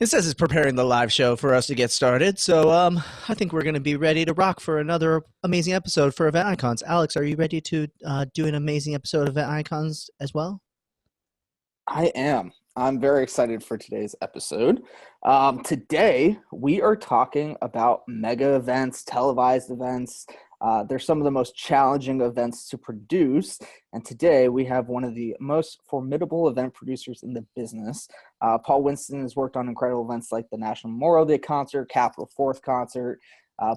It says it's preparing the live show for us to get started, so I think we're going to be ready to rock for another amazing episode for Event Icons. Alex, are you ready to do an amazing episode of Event Icons as well? I am. I'm very excited for today's episode. Today, we are talking about mega events, televised events. They're some of the most challenging events to produce. And today, we have one of the most formidable event producers in the business. Paul Winston has worked on incredible events like the National Memorial Day concert, Capitol Fourth concert,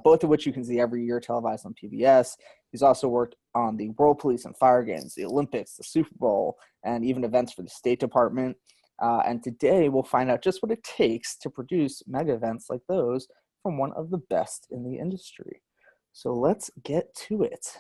both of which you can see every year televised on PBS. He's also worked on the World Police and Fire Games, the Olympics, the Super Bowl, and even events for the State Department. And today we'll find out just what it takes to produce mega events like those from one of the best in the industry. So let's get to it.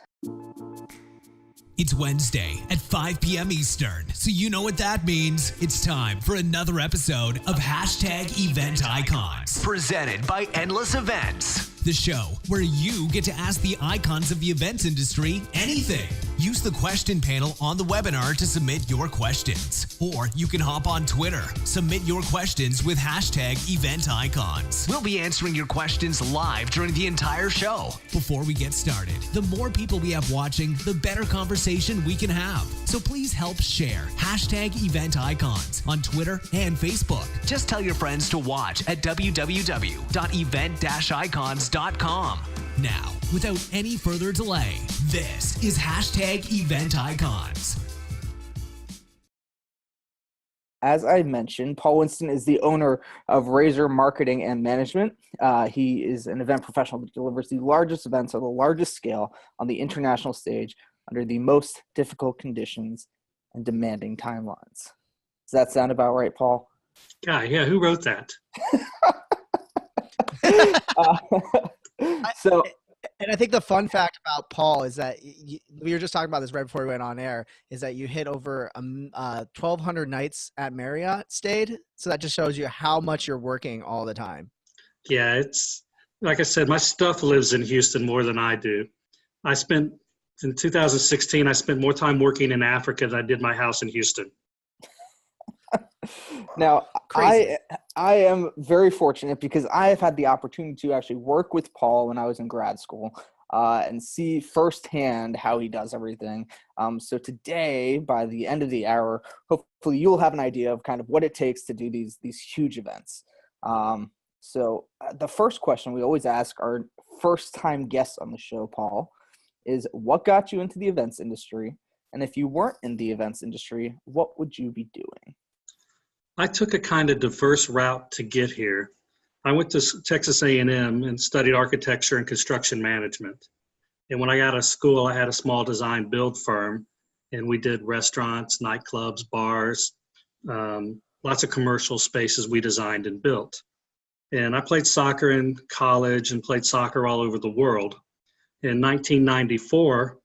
It's Wednesday at 5 p.m. Eastern, so you know what that means. It's time for another episode of #EventIcons, presented by Endless Events, the show where you get to ask the icons of the events industry anything. Use the question panel on the webinar to submit your questions, or you can hop on Twitter. Submit your questions with #EventIcons. We'll be answering your questions live during the entire show. Before we get started, the more people we have watching, the better conversation we can have. So please help share #EventIcons on Twitter and Facebook. Just tell your friends to watch at www.event-icons.com. Now, without any further delay, this is #EventIcons. As I mentioned, Paul Winston is the owner of Razor Marketing and Management. He is an event professional that delivers the largest events on the largest scale on the international stage under the most difficult conditions and demanding timelines. Does that sound about right, Paul? Yeah, who wrote that? And I think the fun fact about Paul is that we were just talking about this right before we went on air, is that you hit over 1,200 nights at Marriott stayed. So that just shows you how much you're working all the time. Yeah, it's like I said, my stuff lives in Houston more than I do. In 2016, I spent more time working in Africa than I did my house in Houston. Now, I am very fortunate because I have had the opportunity to actually work with Paul when I was in grad school and see firsthand how he does everything. So today, by the end of the hour, hopefully you'll have an idea of kind of what it takes to do these huge events. So the first question we always ask our first-time guests on the show, Paul, is what got you into the events industry? And if you weren't in the events industry, what would you be doing? I took a kind of diverse route to get here. I went to Texas A&M and studied architecture and construction management. And when I got out of school, I had a small design build firm, and we did restaurants, nightclubs, bars, lots of commercial spaces we designed and built. And I played soccer in college and played soccer all over the world. In 1994,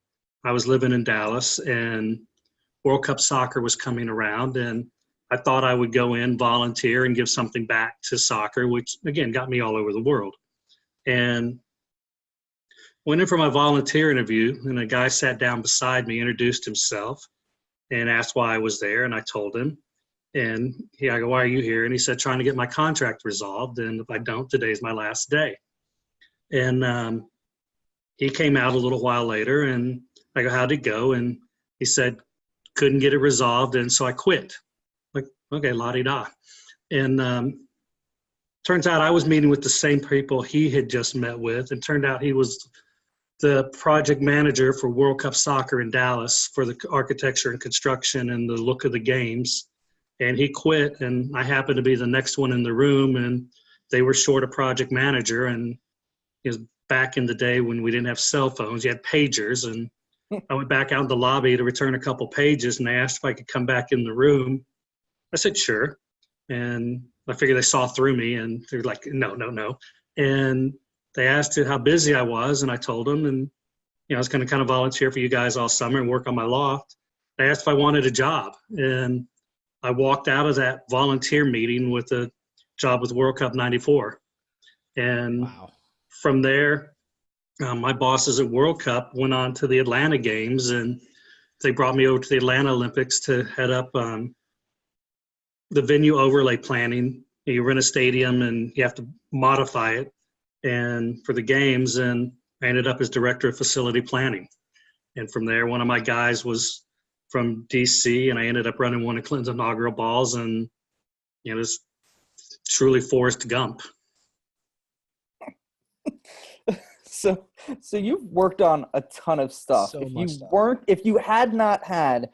I was living in Dallas, and World Cup soccer was coming around, and I thought I would go in, volunteer, and give something back to soccer, which, again, got me all over the world. And went in for my volunteer interview, and a guy sat down beside me, introduced himself, and asked why I was there, and I told him. And I go, why are you here? And he said, trying to get my contract resolved, and if I don't, today's my last day. And he came out a little while later, and I go, how'd it go? And he said, couldn't get it resolved, and so I quit. Like, okay, la-di-da. And turns out I was meeting with the same people he had just met with, and turned out he was the project manager for World Cup soccer in Dallas for the architecture and construction and the look of the games. And he quit, and I happened to be the next one in the room, and they were short a project manager. And it was back in the day when we didn't have cell phones, you had pagers, and I went back out in the lobby to return a couple pages, and they asked if I could come back in the room. I said, sure. And I figured they saw through me, and they're like, no. And they asked how busy I was, and I told them, and I was going to kind of volunteer for you guys all summer and work on my loft. They asked if I wanted a job, and I walked out of that volunteer meeting with a job with World Cup 94. And wow. From there, my bosses at World Cup went on to the Atlanta games, and they brought me over to the Atlanta Olympics to head up the venue overlay planning You rent a stadium and you have to modify it, and for the games, and I ended up as director of facility planning. And from there, one of my guys was from DC, and I ended up running one of Clinton's inaugural balls, and it was truly Forrest Gump. So you've worked on a ton of stuff. So much stuff. If you had not had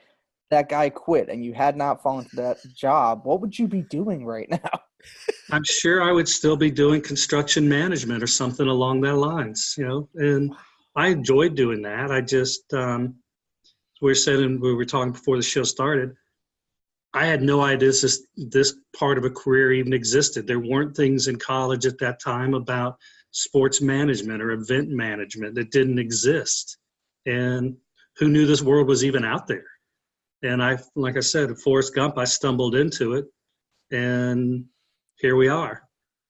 that guy quit and you had not fallen to that job, what would you be doing right now? I'm sure I would still be doing construction management or something along that lines, and I enjoyed doing that. I just, we were talking before the show started, I had no idea this part of a career even existed. There weren't things in college at that time about sports management or event management that didn't exist. And who knew this world was even out there? And like I said, at Forrest Gump, I stumbled into it, and here we are.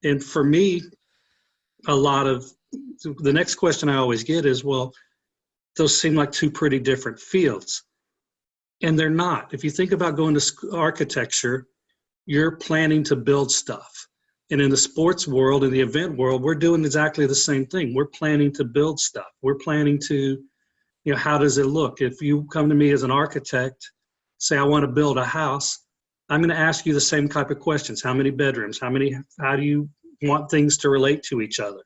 And for me, the next question I always get is, well, those seem like two pretty different fields. And they're not. If you think about going to architecture, you're planning to build stuff. And in the sports world, in the event world, we're doing exactly the same thing. We're planning to build stuff. We're planning to, how does it look? If you come to me as an architect, say, I want to build a house, I'm going to ask you the same type of questions. How many bedrooms? How do you want things to relate to each other?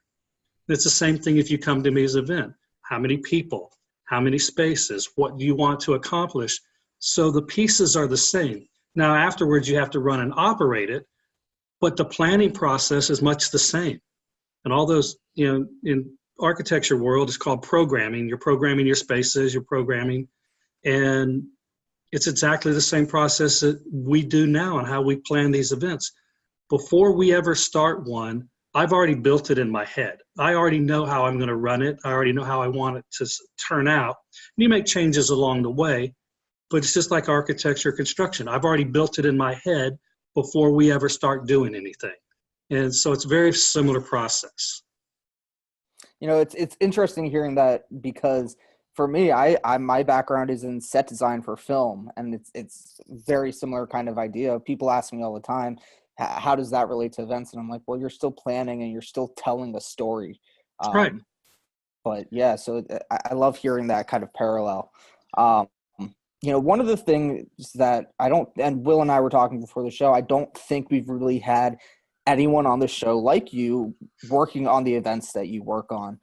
It's the same thing if you come to me as an event. How many people? How many spaces? What do you want to accomplish? So the pieces are the same. Now, afterwards, you have to run and operate it, but the planning process is much the same. And all those, in architecture world, it's called programming. You're programming your spaces, you're programming, and it's exactly the same process that we do now and how we plan these events. Before we ever start one, I've already built it in my head. I already know how I'm going to run it. I already know how I want it to turn out. And you make changes along the way, but it's just like architecture, construction. I've already built it in my head before we ever start doing anything. And so it's a very similar process. It's interesting hearing that, because for me, my background is in set design for film, and it's very similar kind of idea. People ask me all the time, how does that relate to events? And I'm like, well, you're still planning and you're still telling a story. Right. But yeah, so I love hearing that kind of parallel. One of the things that and Will and I were talking before the show, I don't think we've really had anyone on the show like you working on the events that you work on.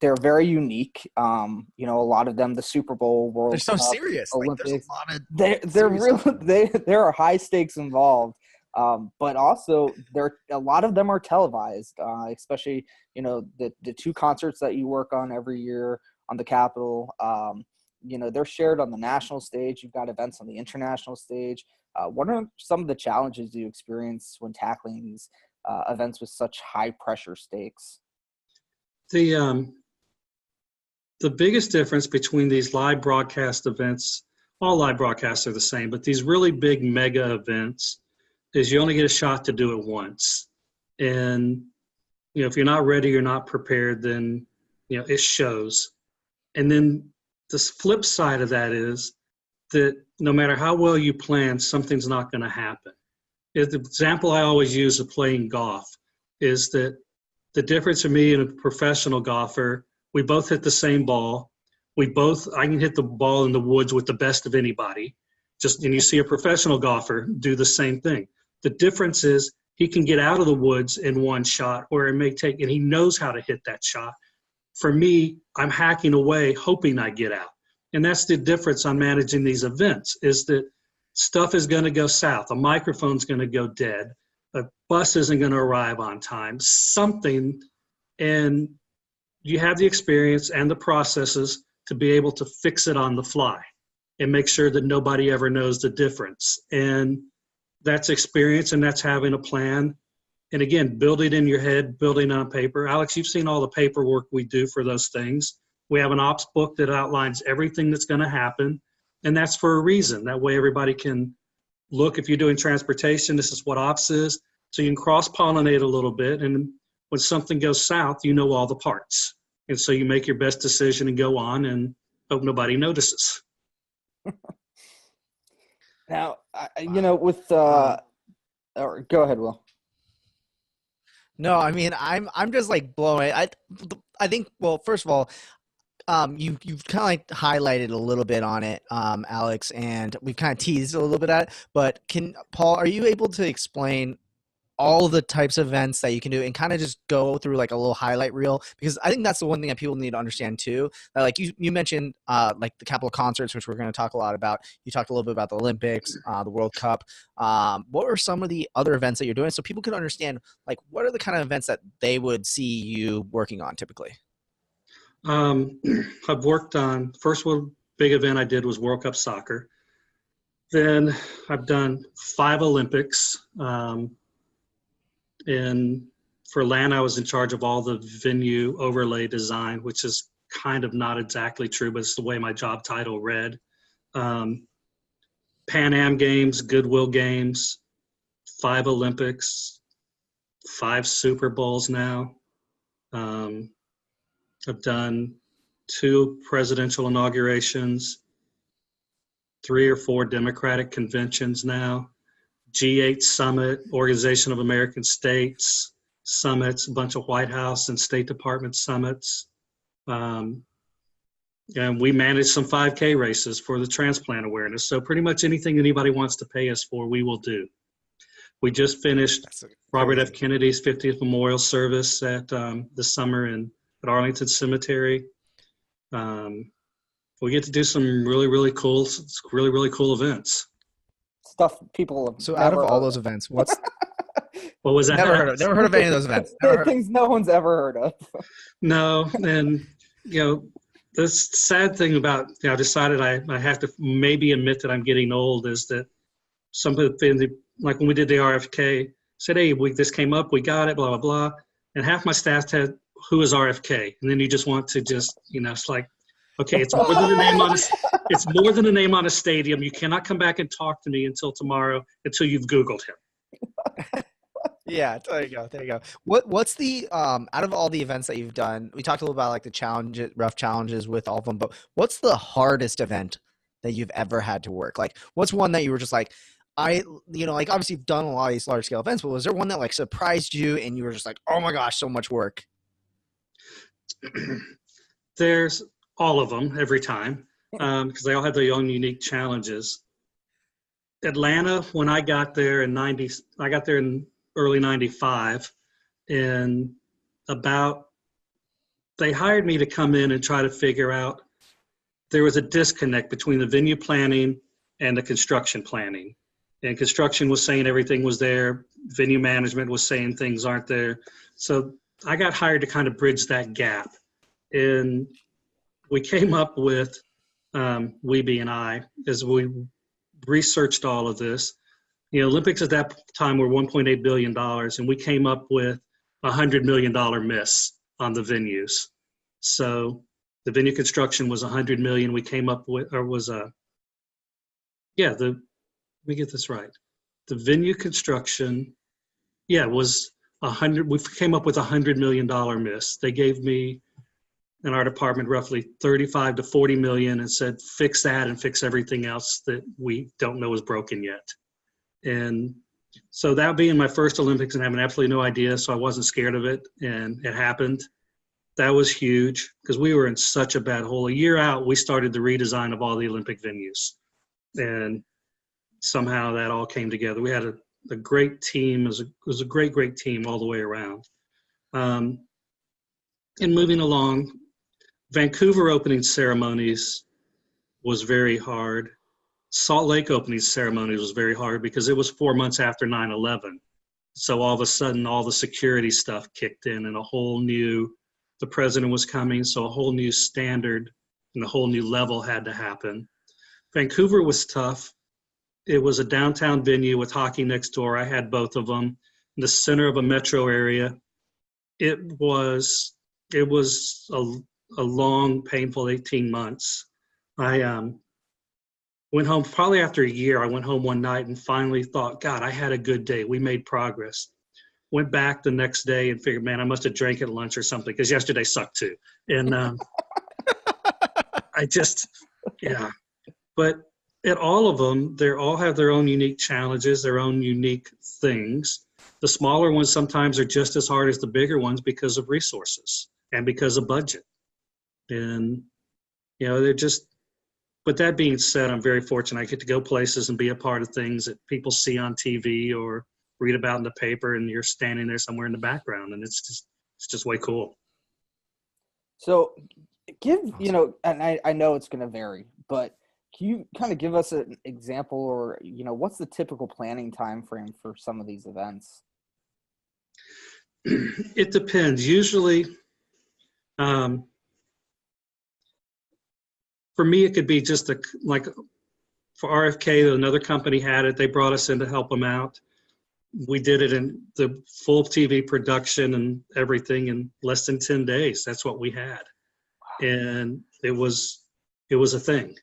They're very unique. A lot of them, the Super Bowl, World Cup, they're so serious. Olympics, They're there are high stakes involved. But also a lot of them are televised, especially, the two concerts that you work on every year on the Capitol. They're shared on the national stage. You've got events on the international stage. What are some of the challenges you experience when tackling these events with such high pressure stakes? The biggest difference between these live broadcast events, all live broadcasts are the same, but these really big mega events is you only get a shot to do it once. And, if you're not ready, you're not prepared, then, it shows. And then the flip side of that is that no matter how well you plan, something's not going to happen. The example I always use of playing golf is that the difference for me and a professional golfer, we both hit the same ball. I can hit the ball in the woods with the best of anybody. And you see a professional golfer do the same thing. The difference is he can get out of the woods in one shot, where it may take, and he knows how to hit that shot. For me, I'm hacking away, hoping I get out. And that's the difference on managing these events, is that stuff is going to go south. A microphone's going to go dead. A bus isn't going to arrive on time. Something, and you have the experience and the processes to be able to fix it on the fly and make sure that nobody ever knows the difference. And that's experience, and that's having a plan. And again, build it in your head, building on paper. Alex, you've seen all the paperwork we do for those things. We have an ops book that outlines everything that's going to happen, and that's for a reason. That way everybody can look, if you're doing transportation, this is what ops is. So you can cross-pollinate a little bit, and when something goes south, you know all the parts. And so you make your best decision and go on and hope nobody notices. Now, go ahead, Will. No, I mean, I'm just like blowing. I think, well, first of all, you've kind of like highlighted a little bit on it, Alex, and we've kind of teased a little bit at it. But Paul, are you able to explain all the types of events that you can do and kind of just go through like a little highlight reel? Because I think that's the one thing that people need to understand too. That, like you mentioned, like the Capitol concerts, which we're going to talk a lot about. You talked a little bit about the Olympics, the World Cup. What are some of the other events that you're doing so people can understand, like, what are the kind of events that they would see you working on typically? I've worked on, first one big event I did was World Cup soccer. Then I've done 5 Olympics. And for Atlanta, I was in charge of all the venue overlay design, which is kind of not exactly true, but it's the way my job title read. Pan Am Games, Goodwill Games, 5 Olympics, 5 Super Bowls now. I've done 2 presidential inaugurations, 3 or 4 Democratic conventions now, G8 Summit, Organization of American States summits, a bunch of White House and State Department summits. And we manage some 5K races for the transplant awareness. So pretty much anything anybody wants to pay us for, we will do. We just finished Robert F. Kennedy's 50th memorial service at this summer at Arlington Cemetery. We get to do some really cool events. Stuff people. So out of all those events, what's what was that? Never heard of any of those events. Things no one's ever heard of. No, and the sad thing about I decided I have to maybe admit that I'm getting old is that some of the things, like when we did the RFK, said, hey, this came up, we got it, blah blah blah, and half my staff said, who is RFK? And then you just want to it's like, okay, it's more than a name on it's more than a name on a stadium. You cannot come back and talk to me until tomorrow until you've Googled him. Yeah, there you go. What's the out of all the events that you've done? We talked a little about like the rough challenges with all of them, but what's the hardest event that you've ever had to work? Like, what's one that you were just like, like obviously you've done a lot of these large scale events, but was there one that like surprised you and you were just like, oh my gosh, so much work? There's all of them every time because they all have their own unique challenges. Atlanta, when I got there I got there in early 95, and they hired me to come in and try to figure out, there was a disconnect between the venue planning and the construction planning. And construction was saying everything was there. Venue management was saying things aren't there. So I got hired to kind of bridge that gap. And we came up with, Weeby and I, as we researched all of this, Olympics at that time were $1.8 billion, and we came up with a $100 million miss on the venues. So the venue construction was $100 million. We came up with, let me get this right. The venue construction, was 100. We came up with $100 million miss. They gave me in our department roughly 35 to 40 million and said, fix that and fix everything else that we don't know is broken yet. And so that being my first Olympics and having absolutely no idea, so I wasn't scared of it, and it happened. That was huge because we were in such a bad hole. A year out, we started the redesign of all the Olympic venues, and somehow that all came together. We had a great team. It was a great team all the way around. And moving along, Vancouver opening ceremonies was very hard. Salt Lake opening ceremony was very hard because it was 4 months after 9/11. So all of a sudden, all the security stuff kicked in and the president was coming, so a whole new standard and a whole new level had to happen. Vancouver was tough. It was a downtown venue with hockey next door. I had both of them in the center of a metro area. It was a long, painful 18 months. I went home probably after a year. I went home one night and finally thought, God, I had a good day. We made progress. Went back the next day and figured, man, I must have drank at lunch or something because yesterday sucked too. And But at all of them, they all have their own unique challenges, their own unique things. The smaller ones sometimes are just as hard as the bigger ones because of resources and because of budget. And, they're just, but that being said, I'm very fortunate. I get to go places and be a part of things that people see on TV or read about in the paper, and you're standing there somewhere in the background, and it's just way cool. So and I know it's going to vary, but can you kind of give us an example, or, what's the typical planning time frame for some of these events? It depends. Usually, for me, it could be just for RFK, another company had it. They brought us in to help them out. We did it in the full TV production and everything in less than 10 days. That's what we had. And it was a thing.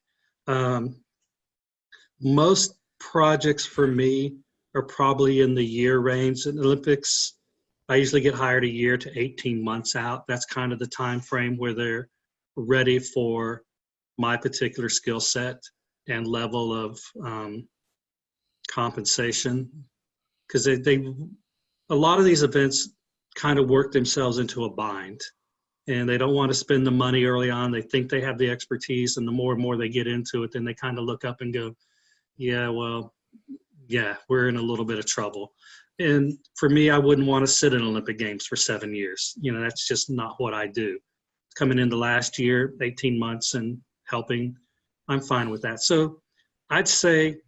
Most projects for me are probably in the year range. In Olympics, I usually get hired a year to 18 months out. That's kind of the time frame where they're ready for my particular skill set and level of compensation. Because a lot of these events kind of work themselves into a bind, and they don't want to spend the money early on. They think they have the expertise, and the more and more they get into it, then they kind of look up and go, we're in a little bit of trouble. And for me, I wouldn't want to sit in Olympic Games for 7 years. That's just not what I do. Coming into last year, 18 months and helping, I'm fine with that. So I'd say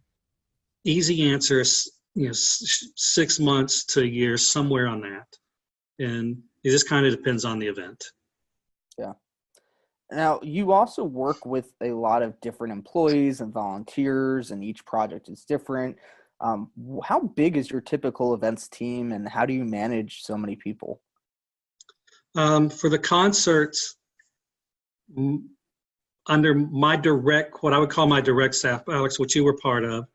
easy answer is, 6 months to a year, somewhere on that. And it just kind of depends on the event. Yeah. Now, you also work with a lot of different employees and volunteers, and each project is different. How big is your typical events team, and how do you manage so many people? For the concerts, under what I would call my direct staff, Alex, which you were part of,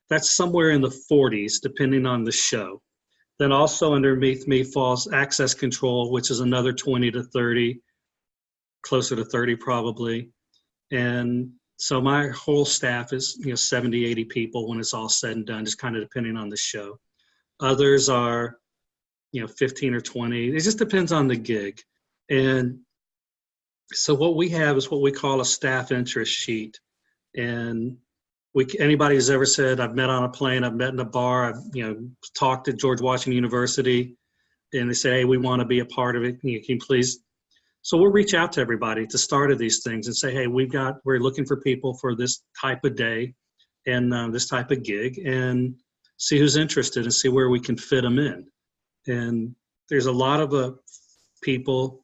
that's somewhere in the 40s, depending on the show. Then also underneath me falls access control, which is another 20 to 30, closer to 30 probably. And so my whole staff is, 70, 80 people when it's all said and done, just kind of depending on the show. Others are, 15 or 20. It just depends on the gig. And so what we have is what we call a staff interest sheet. And anybody who's ever said, I've met on a plane, I've met in a bar, I've talked at George Washington University, and they say, hey, we want to be a part of it. Can you please? So we'll reach out to everybody at the start of these things and say, hey, we're looking for people for this type of day and this type of gig, and see who's interested and see where we can fit them in. And there's a lot of people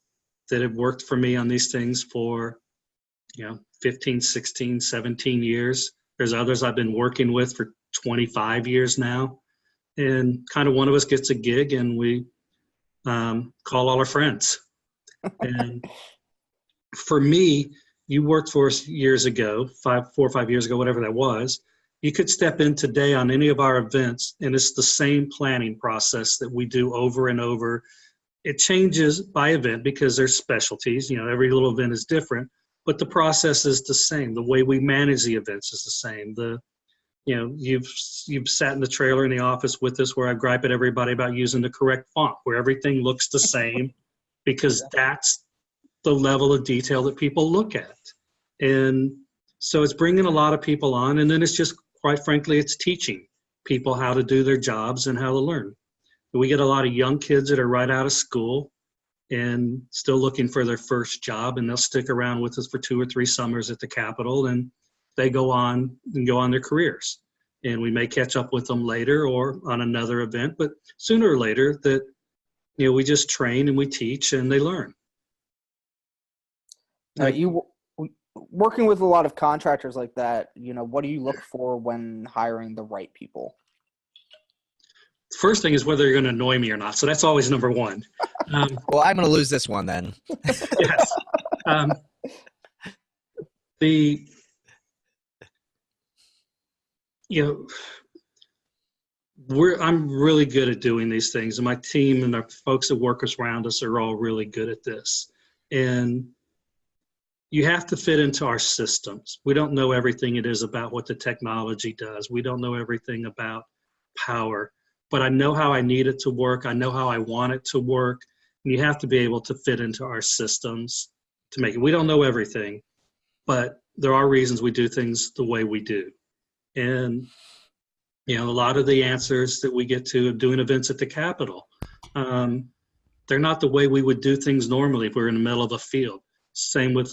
that have worked for me on these things for 15, 16, 17 years. There's others I've been working with for 25 years now. And kind of one of us gets a gig and we call all our friends. And for me, you worked for us years ago, 4 or 5 years ago, whatever that was. You could step in today on any of our events, and it's the same planning process that we do over and over. It changes by event because there's specialties. Every little event is different, but the process is the same. The way we manage the events is the same. You've sat in the trailer in the office with us where I gripe at everybody about using the correct font, where everything looks the same, because that's the level of detail that people look at. And so it's bringing a lot of people on, and then it's just, quite frankly, it's teaching people how to do their jobs and how to learn. We get a lot of young kids that are right out of school and still looking for their first job, and they'll stick around with us for 2 or 3 summers at the Capitol, and they go on their careers. And we may catch up with them later or on another event, but sooner or later that, we just train and we teach and they learn. Now, you working with a lot of contractors like that, what do you look for when hiring the right people? First thing is whether you're going to annoy me or not. So that's always number one. Well, I'm going to lose this one then. Yes. I'm really good at doing these things, and my team and the folks that work around us are all really good at this. And you have to fit into our systems. We don't know everything it is about what the technology does. We don't know everything about power. but I know how I need it to work. I know how I want it to work. And you have to be able to fit into our systems to make it. We don't know everything, but there are reasons we do things the way we do. And, a lot of the answers that we get to doing events at the Capitol, they're not the way we would do things normally if we were in the middle of a field. Same with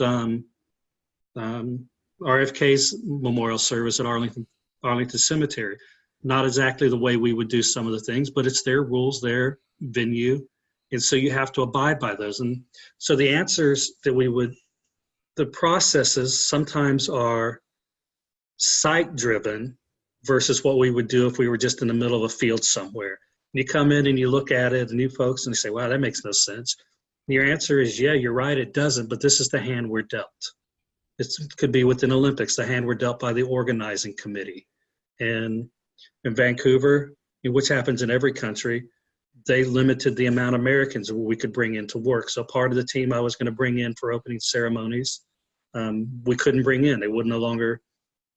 RFK's memorial service at Arlington Cemetery. Not exactly the way we would do some of the things, but it's their rules, their venue. And so you have to abide by those. And so the answers that the processes sometimes are site driven versus what we would do if we were just in the middle of a field somewhere. You come in and you look at it, and you folks, and you say, wow, that makes no sense. And your answer is, yeah, you're right, it doesn't, but this is the hand we're dealt. It could be within Olympics, the hand we're dealt by the organizing committee. And in Vancouver, which happens in every country, they limited the amount of Americans we could bring in to work. So part of the team I was going to bring in for opening ceremonies, we couldn't bring in. They would no longer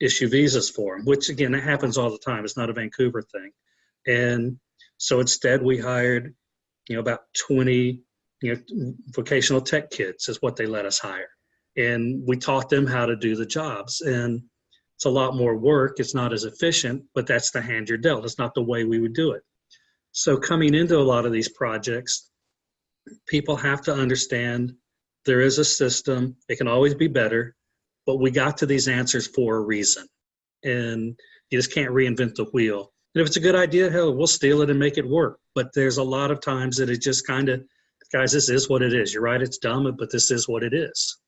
issue visas for them, which again, that happens all the time. It's not a Vancouver thing. And so instead we hired, about 20, vocational tech kids is what they let us hire. And we taught them how to do the jobs. And it's a lot more work. It's not as efficient, but that's the hand you're dealt. It's not the way we would do it. So coming into a lot of these projects, people have to understand there is a system. It can always be better, but we got to these answers for a reason. And you just can't reinvent the wheel. And if it's a good idea, hell, we'll steal it and make it work. But there's a lot of times that it just kind of, guys, this is what it is. You're right, it's dumb, but this is what it is.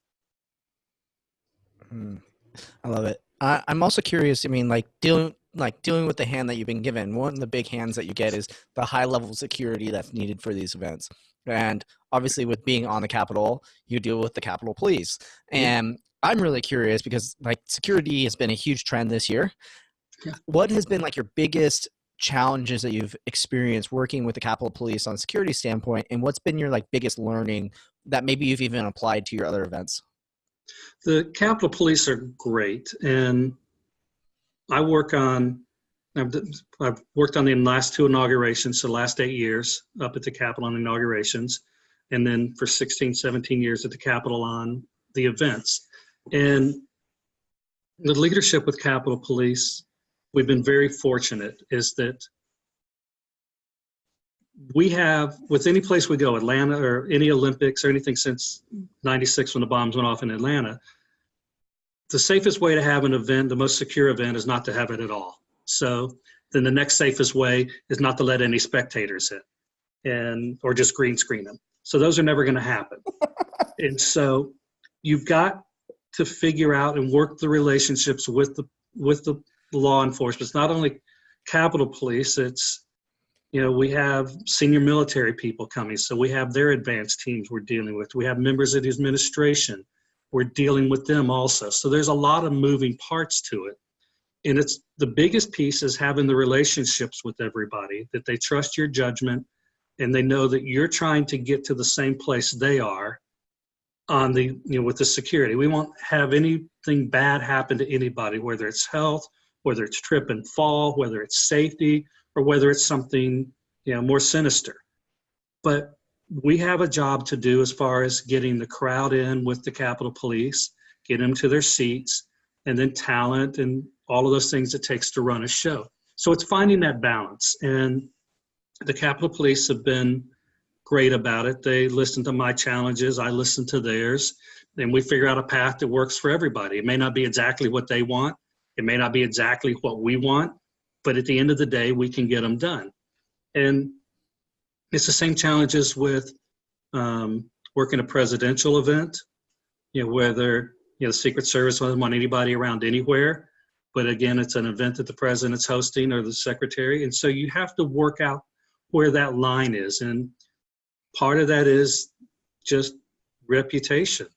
I love it. I'm also curious. I mean, dealing with the hand that you've been given. One of the big hands that you get is the high level of security that's needed for these events. And obviously, with being on the Capitol, you deal with the Capitol Police. And I'm really curious because security has been a huge trend this year. Yeah. What has been your biggest challenges that you've experienced working with the Capitol Police on a security standpoint, and what's been your biggest learning that maybe you've even applied to your other events? The Capitol Police are great, and I've worked on the last two inaugurations, so the last 8 years up at the Capitol on inaugurations, and then for 16, 17 years at the Capitol on the events. And the leadership with Capitol Police, we've been very fortunate, is that we have, with any place we go, Atlanta or any Olympics or anything since 96 when the bombs went off in Atlanta, the safest way to have an event, the most secure event, is not to have it at all. So then the next safest way is not to let any spectators in, or just green screen them. So those are never going to happen. And so you've got to figure out and work the relationships with the law enforcement. It's not only Capitol Police, it's, we have senior military people coming, so we have their advanced teams we're dealing with. We have members of the administration. We're dealing with them also. So there's a lot of moving parts to it. And it's the biggest piece is having the relationships with everybody, that they trust your judgment and they know that you're trying to get to the same place they are on the, with the security. We won't have anything bad happen to anybody, whether it's health, whether it's trip and fall, whether it's safety, or whether it's something, more sinister. But we have a job to do as far as getting the crowd in with the Capitol Police, get them to their seats, and then talent and all of those things it takes to run a show. So it's finding that balance. And the Capitol Police have been great about it. They listen to my challenges, I listen to theirs, and we figure out a path that works for everybody. It may not be exactly what they want. It may not be exactly what we want, but at the end of the day, we can get them done. And it's the same challenges with working a presidential event, whether, the Secret Service doesn't want anybody around anywhere, but again, it's an event that the president's hosting or the secretary. And so you have to work out where that line is. And part of that is just reputation,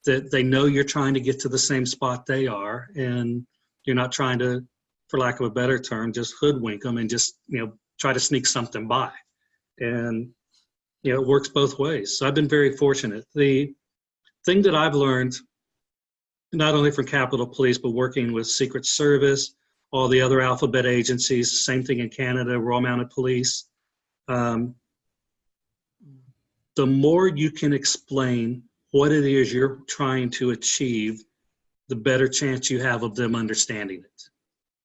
that they know you're trying to get to the same spot they are, and you're not trying to, for lack of a better term, just hoodwink them and just, try to sneak something by. And, it works both ways. So I've been very fortunate. The thing that I've learned, not only from Capitol Police, but working with Secret Service, all the other alphabet agencies, same thing in Canada, Royal Mounted Police. The more you can explain what it is you're trying to achieve, the better chance you have of them understanding it.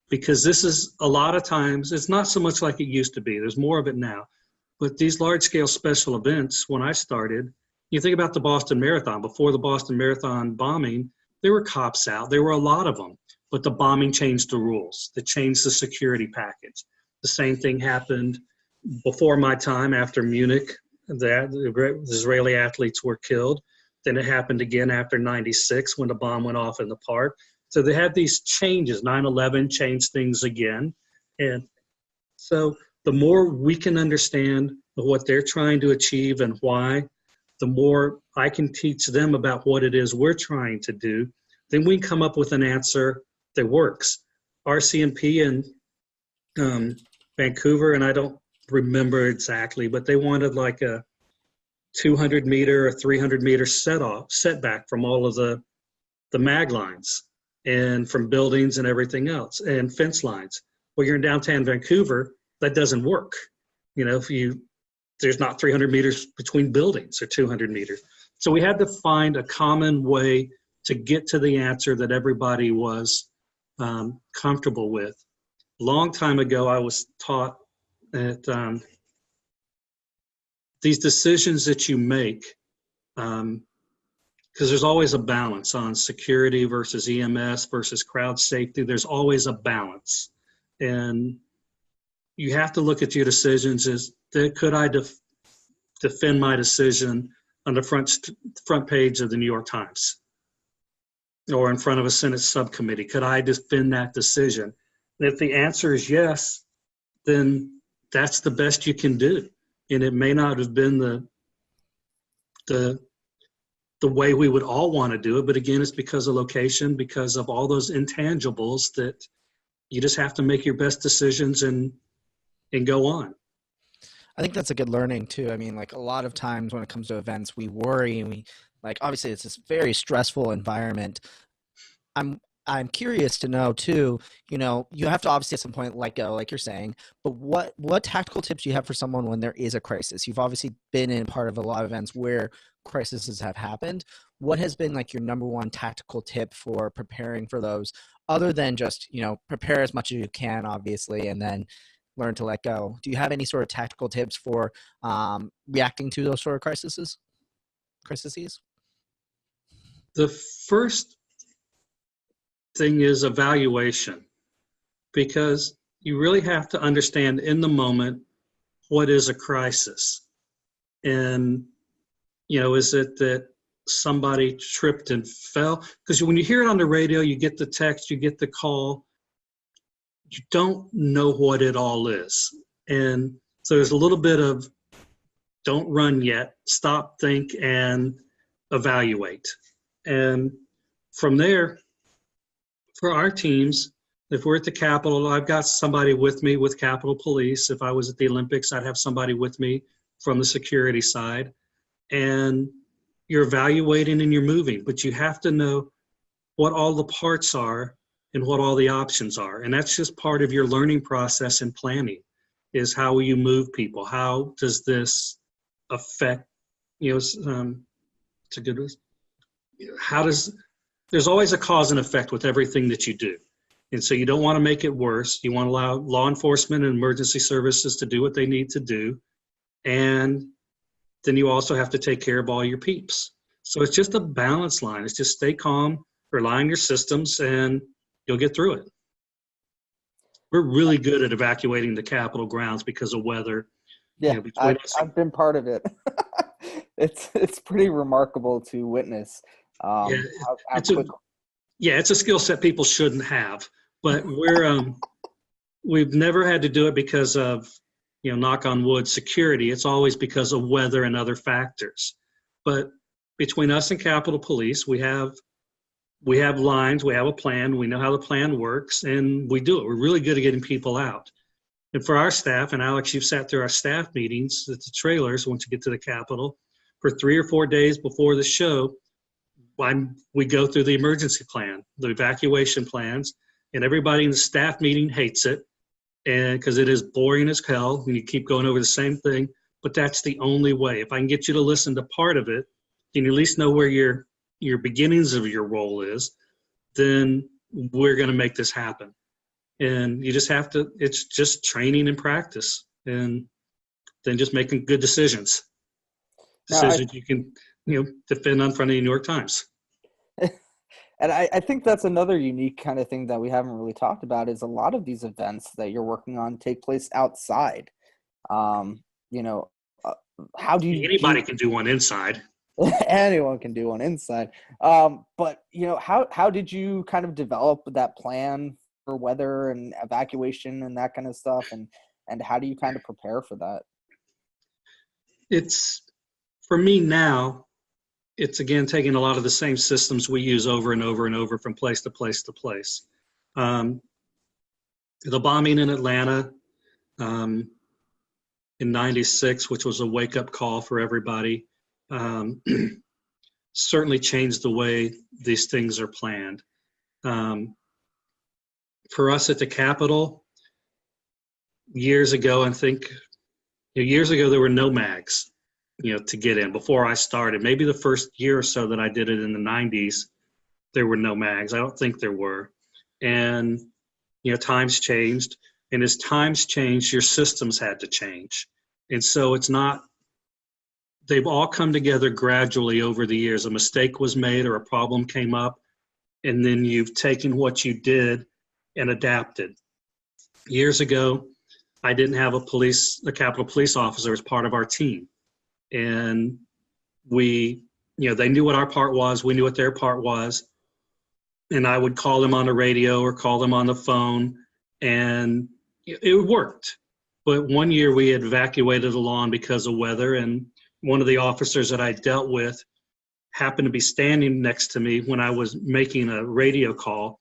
Because this is, a lot of times, it's not so much like it used to be. There's more of it now. But these large-scale special events, when I started, you think about the Boston Marathon. Before the Boston Marathon bombing, there were cops out. There were a lot of them. But the bombing changed the rules. It changed the security package. The same thing happened before my time, after Munich, that the Israeli athletes were killed. Then it happened again after 96 when the bomb went off in the park. So they had these changes. 9/11 changed things again. And so the more we can understand what they're trying to achieve and why, the more I can teach them about what it is we're trying to do, then we can come up with an answer that works. RCMP in Vancouver, and I don't remember exactly, but they wanted like a 200 meter or 300 meter setback from all of the mag lines and from buildings and everything else and fence lines. Well, you're in downtown Vancouver, that doesn't work. You know, there's not 300 meters between buildings or 200 meters. So we had to find a common way to get to the answer that everybody was comfortable with. A long time ago, I was taught that these decisions that you make, because there's always a balance on security versus EMS versus crowd safety. There's always a balance. And you have to look at your decisions as, could I defend my decision on the front page of the New York Times or in front of a Senate subcommittee? Could I defend that decision? And if the answer is yes, then that's the best you can do. And it may not have been the way we would all want to do it, but again, it's because of location, because of all those intangibles that you just have to make your best decisions and go on. I think that's a good learning too. I mean, like a lot of times when it comes to events, we worry and we like, obviously it's this very stressful environment. I'm curious to know too, you know, you have to obviously at some point let go, like you're saying, but what tactical tips do you have for someone when there is a crisis? You've obviously been in part of a lot of events where crises have happened. What has been like your number one tactical tip for preparing for those, other than just, you know, prepare as much as you can, obviously, and then learn to let go? Do you have any sort of tactical tips for reacting to those sort of crises? The first thing is evaluation, because you really have to understand in the moment what is a crisis. And, you know, is it that somebody tripped and fell? Because when you hear it on the radio, you get the text, you get the call, you don't know what it all is. And so there's a little bit of don't run yet, stop, think, and evaluate. And from there, for our teams, if we're at the Capitol, I've got somebody with me with Capitol Police. If I was at the Olympics, I'd have somebody with me from the security side. And you're evaluating and you're moving, but you have to know what all the parts are and what all the options are. And that's just part of your learning process and planning, is how will you move people? How does this affect, you know, it's a good one. There's always a cause and effect with everything that you do. And so you don't want to make it worse. You want to allow law enforcement and emergency services to do what they need to do. And then you also have to take care of all your peeps. So it's just a balance line. It's just stay calm, rely on your systems, and you'll get through it. We're really good at evacuating the Capitol grounds because of weather. Yeah, you know, I've been part of it. It's pretty remarkable to witness. It's a skill set people shouldn't have, but we've never had to do it because of, you know, knock on wood, security. It's always because of weather and other factors. But between us and Capitol Police, we have lines, we have a plan, we know how the plan works, and we do it. We're really good at getting people out. And for our staff, and Alex, you've sat through our staff meetings at the trailers once you get to the Capitol, for 3 or 4 days before the show, we go through the emergency plan, the evacuation plans, and everybody in the staff meeting hates it, and because it is boring as hell and you keep going over the same thing. But that's the only way. If I can get you to listen to part of it, and you at least know where your beginnings of your role is, then we're going to make this happen. And you just have to, it's just training and practice, and then just making good decisions. Decisions you can, defend on front of the New York Times. And I think that's another unique kind of thing that we haven't really talked about is a lot of these events that you're working on take place outside. How do you... Anybody can do one inside. Anyone can do one inside. But, how did you kind of develop that plan for weather and evacuation and that kind of stuff? And how do you kind of prepare for that? It's, for me now, it's again taking a lot of the same systems we use over and over and over from place to place to place. The bombing in Atlanta in '96, which was a wake-up call for everybody, certainly changed the way these things are planned. For us at the Capitol, years ago, I think, years ago there were no mags, to get in before I started. Maybe the first year or so that I did it in the 90s, there were no mags. I don't think there were. And, times changed. And as times changed, your systems had to change. And so it's not, they've all come together gradually over the years. A mistake was made or a problem came up, and then you've taken what you did and adapted. Years ago, I didn't have a Capitol Police officer as part of our team. And we, they knew what our part was, we knew what their part was. And I would call them on the radio or call them on the phone, and it worked. But one year we had evacuated a lawn because of weather, and one of the officers that I dealt with happened to be standing next to me when I was making a radio call.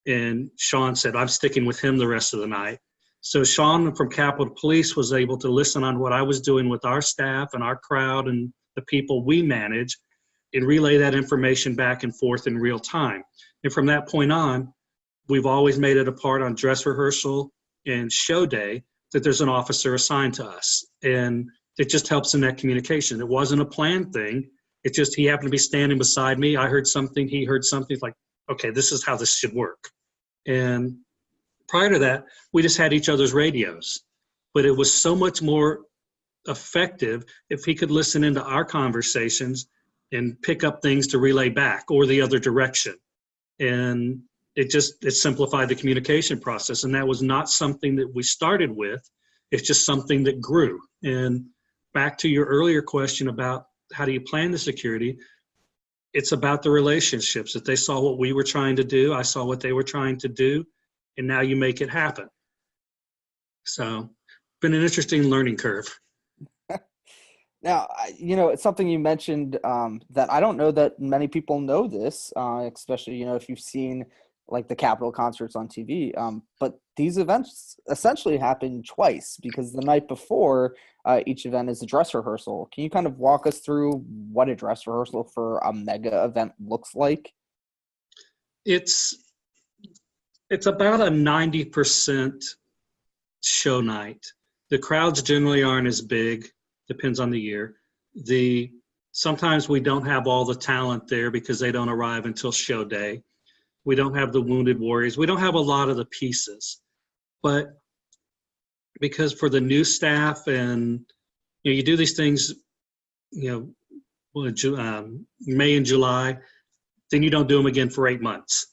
And Sean said, I'm sticking with him the rest of the night. So Sean from Capitol Police was able to listen on what I was doing with our staff and our crowd and the people we manage, and relay that information back and forth in real time. And from that point on, we've always made it a part on dress rehearsal and show day that there's an officer assigned to us. And it just helps in that communication. It wasn't a planned thing. It just, he happened to be standing beside me. I heard something, he heard something. It's like, okay, this is how this should work. And prior to that, we just had each other's radios, but it was so much more effective if he could listen into our conversations and pick up things to relay back or the other direction. And it simplified the communication process. And that was not something that we started with. It's just something that grew. And back to your earlier question about how do you plan the security, it's about the relationships that they saw what we were trying to do. I saw what they were trying to do. And now you make it happen. So, been an interesting learning curve. Now, it's something you mentioned that I don't know that many people know this, especially, if you've seen like the Capitol concerts on TV. But these events essentially happen twice because the night before each event is a dress rehearsal. Can you kind of walk us through what a dress rehearsal for a mega event looks like? It's about a 90% show night. The crowds generally aren't as big, depends on the year. Sometimes we don't have all the talent there because they don't arrive until show day. We don't have the wounded warriors. We don't have a lot of the pieces. But because for the new staff and, you do these things, May and July, then you don't do them again for 8 months.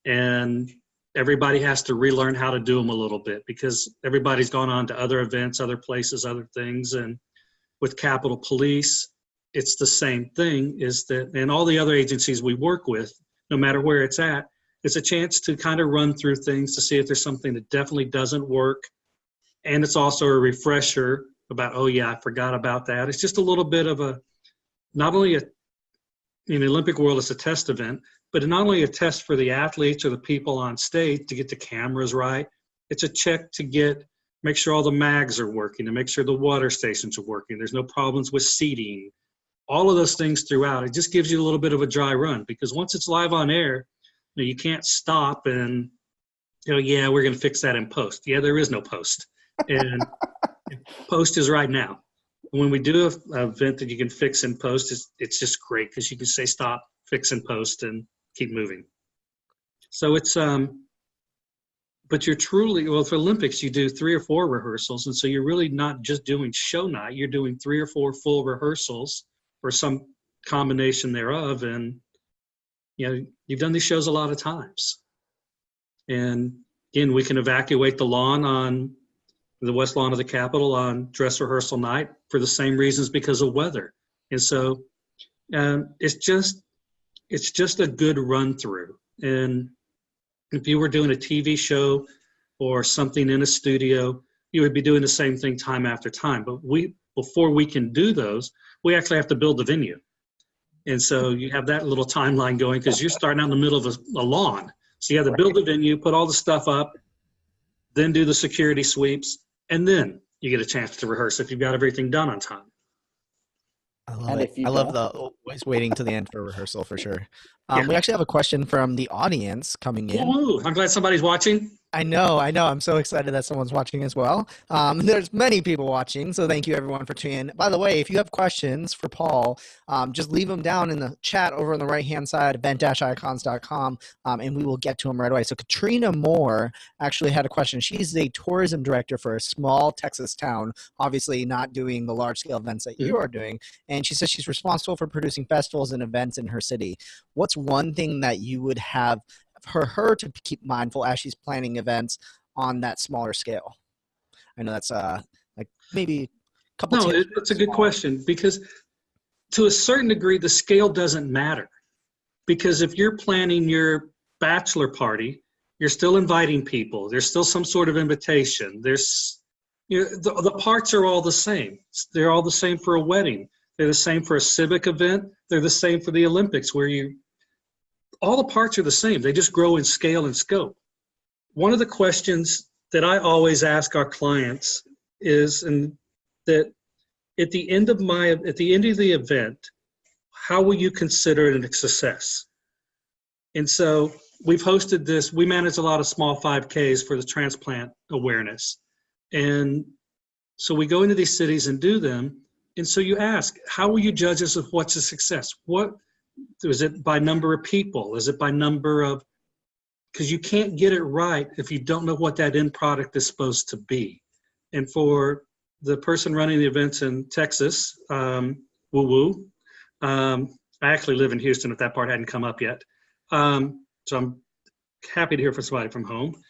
And everybody has to relearn how to do them a little bit because everybody's gone on to other events, other places, other things. And with Capitol Police, it's the same thing, is that, and all the other agencies we work with, no matter where it's at, it's a chance to kind of run through things to see if there's something that definitely doesn't work. And it's also a refresher about, oh yeah, I forgot about that. It's just a little bit of not only in the Olympic world, it's a test event, but not only a test for the athletes or the people on stage to get the cameras right, it's a check to make sure all the mags are working, to make sure the water stations are working, there's no problems with seating, all of those things throughout. It just gives you a little bit of a dry run because once it's live on air, you can't stop and yeah, we're going to fix that in post. Yeah, there is no post. And post is right now. When we do an event that you can fix in post, it's just great because you can say stop, fix in post, and keep moving. So it's, but you're truly, well, for Olympics, you do 3 or 4 rehearsals. And so you're really not just doing show night, you're doing 3 or 4 full rehearsals or some combination thereof. And, you've done these shows a lot of times. And again, we can evacuate the lawn on the west lawn of the Capitol on dress rehearsal night for the same reasons because of weather. And so it's just a good run through. And if you were doing a TV show or something in a studio, you would be doing the same thing time after time. But before we can do those, we actually have to build the venue. And so you have that little timeline going because you're starting out in the middle of a lawn. So you have to build the venue, put all the stuff up, then do the security sweeps, and then you get a chance to rehearse if you've got everything done on time. I love it. I love the always waiting to the end for rehearsal for sure. We actually have a question from the audience coming in. Ooh, I'm glad somebody's watching. I know. I'm so excited that someone's watching as well. There's many people watching, so thank you everyone for tuning in. By the way, if you have questions for Paul, just leave them down in the chat over on the right-hand side, event-icons.com, and we will get to them right away. So Katrina Moore actually had a question. She's a tourism director for a small Texas town, obviously not doing the large-scale events that you are doing, and she says she's responsible for producing festivals and events in her city. What's one thing that you would have for her to keep mindful as she's planning events on that smaller scale? I know that's like maybe a couple. No, it's a good question because to a certain degree, the scale doesn't matter because if you're planning your bachelor party, you're still inviting people. There's still some sort of invitation. There's, the parts are all the same. They're all the same for a wedding. They're the same for a civic event. They're the same for the Olympics where all the parts are the same. They just grow in scale and scope. One of the questions that I always ask our clients is, and that at the end of the event, how will you consider it a success? And so we've hosted this. We manage a lot of small 5Ks for the transplant awareness. And so we go into these cities and do them. And so you ask, how will you judge us of what's a success? Is it by number of people? Is it by number of, because you can't get it right if you don't know what that end product is supposed to be. And for the person running the events in Texas, woo-woo, I actually live in Houston if that part hadn't come up yet. So I'm happy to hear from somebody from home.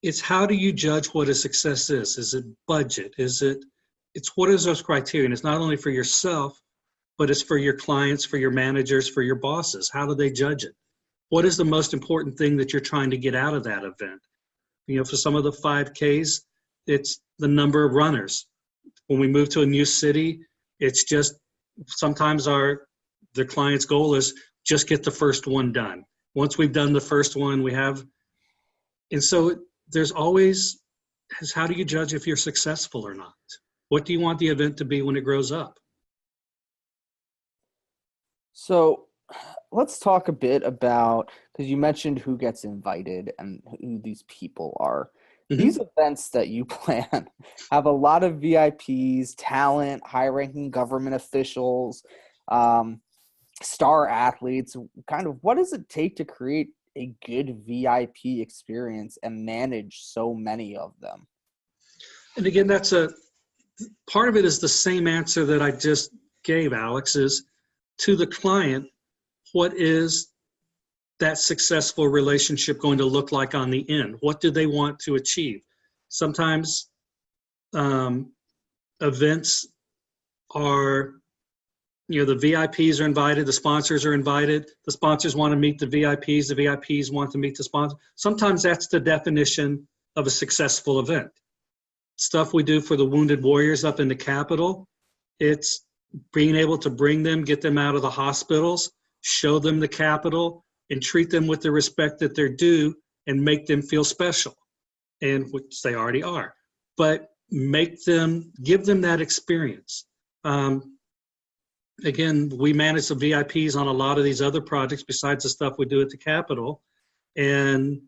It's how do you judge what a success is? Is it budget? It's what is those criteria? And it's not only for yourself, but it's for your clients, for your managers, for your bosses. How do they judge it? What is the most important thing that you're trying to get out of that event? For some of the 5Ks, it's the number of runners. When we move to a new city, it's just sometimes the client's goal is just get the first one done. Once we've done the first one, and so there's always, how do you judge if you're successful or not? What do you want the event to be when it grows up? So let's talk a bit about, because you mentioned who gets invited and who these people are. Mm-hmm. These events that you plan have a lot of VIPs, talent, high-ranking government officials, star athletes. Kind of what does it take to create a good VIP experience and manage so many of them? And again, that's part of it is the same answer that I just gave, Alex, is to the client, what is that successful relationship going to look like on the end? What do they want to achieve? Sometimes events are, the VIPs are invited, the sponsors are invited, the sponsors want to meet the VIPs want to meet the sponsors. Sometimes that's the definition of a successful event. Stuff we do for the wounded warriors up in the Capitol, it's being able to bring them, get them out of the hospitals, show them the Capitol, and treat them with the respect that they're due and make them feel special, and which they already are. But give them that experience. Again, we manage the VIPs on a lot of these other projects besides the stuff we do at the Capitol. And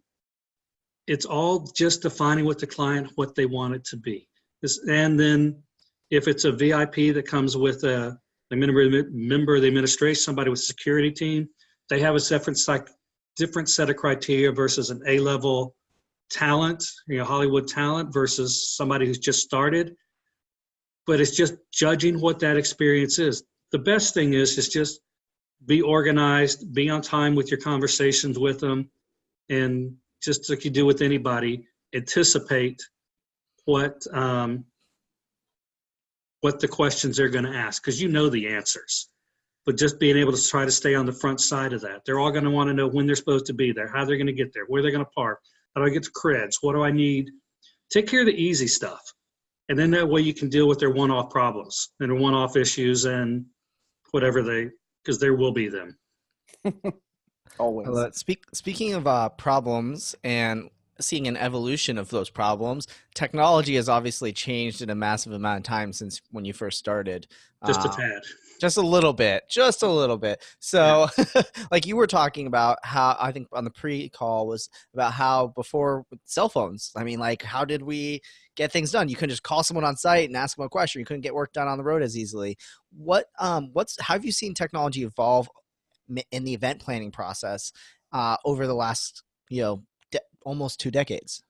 it's all just defining with the client what they want it to be. And then if it's a VIP that comes with a member of the administration, somebody with a security team, they have a different set of criteria versus an A-level talent, Hollywood talent versus somebody who's just started. But it's just judging what that experience is. The best thing is just be organized, be on time with your conversations with them, and just like you do with anybody, anticipate what the questions they're going to ask, because you know the answers. But just being able to try to stay on the front side of that. They're all going to want to know when they're supposed to be there, how they're going to get there, where they're going to park, how do I get the creds, what do I need. Take care of the easy stuff. And then that way you can deal with their one-off problems and their one-off issues and whatever because there will be them. Always. Speaking of problems and seeing an evolution of those problems, technology has obviously changed in a massive amount of time since when you first started. Just a tad. Just a little bit. So like you were talking about how, I think on the pre-call was about how before with cell phones, I mean, like how did we get things done? You couldn't just call someone on site and ask them a question. You couldn't get work done on the road as easily. How have you seen technology evolve in the event planning process over the last, almost 2 decades?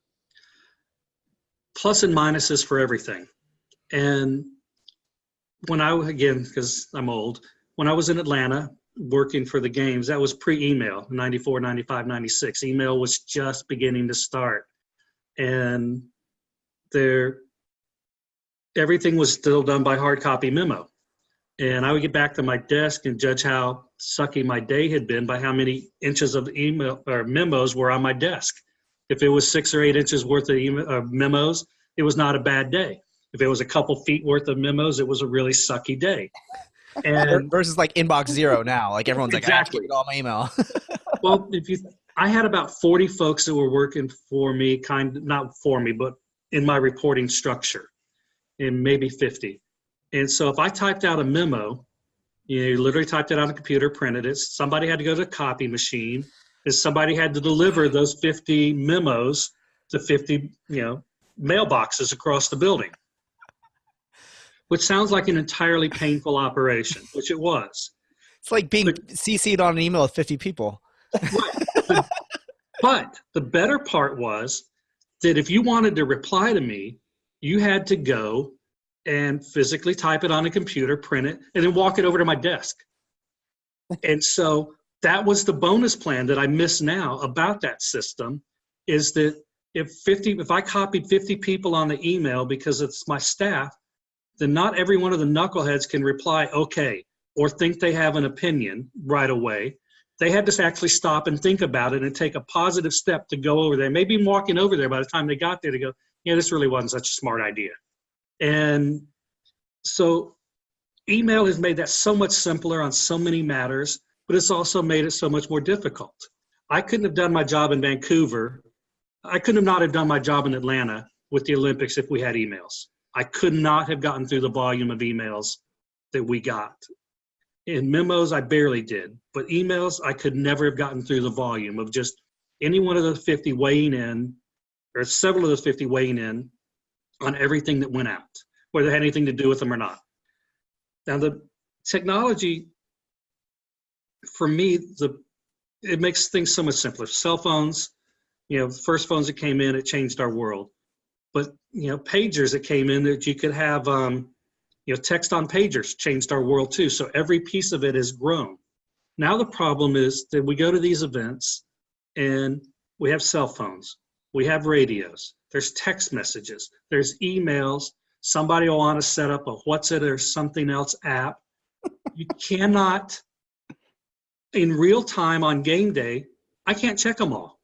Plus and minuses for everything. And because I'm old, when I was in Atlanta working for the games, that was pre-email, 94, 95, 96. Email was just beginning to start. And everything was still done by hard copy memo. And I would get back to my desk and judge how sucky my day had been by how many inches of email or memos were on my desk. If it was 6 or 8 inches worth of memos, it was not a bad day. If it was a couple feet worth of memos, it was a really sucky day. And versus like inbox zero now, like everyone's like, exactly. I have to get all my email. Well, I had about 40 folks that were working for me, not for me, but in my reporting structure, and maybe 50. And so if I typed out a memo, you literally typed it on a computer, printed it. Somebody had to go to the copy machine, and somebody had to deliver those 50 memos to 50, mailboxes across the building, which sounds like an entirely painful operation, which it was. It's like being CC'd on an email with 50 people. Right. But the better part was that if you wanted to reply to me, you had to go and physically type it on a computer, print it, and then walk it over to my desk. And so that was the bonus plan that I miss now about that system, is that if I copied 50 people on the email because it's my staff, then not every one of the knuckleheads can reply okay or think they have an opinion right away. They had to actually stop and think about it and take a positive step to go over there. Maybe walking over there by the time they got there to go, this really wasn't such a smart idea. And so email has made that so much simpler on so many matters, but it's also made it so much more difficult. I couldn't have done my job in Vancouver. I could not have done my job in Atlanta with the Olympics if we had emails. I could not have gotten through the volume of emails that we got. In memos, I barely did, but emails, I could never have gotten through the volume of just any one of those 50 weighing in, or several of those 50 weighing in on everything that went out, whether it had anything to do with them or not. Now, the technology, for me, it makes things so much simpler. Cell phones, the first phones that came in, it changed our world. But, pagers that came in that you could have, text on pagers changed our world too. So every piece of it has grown. Now the problem is that we go to these events and we have cell phones, we have radios, there's text messages, there's emails. Somebody will want to set up a what's it or something else app. You cannot, in real time on game day, I can't check them all.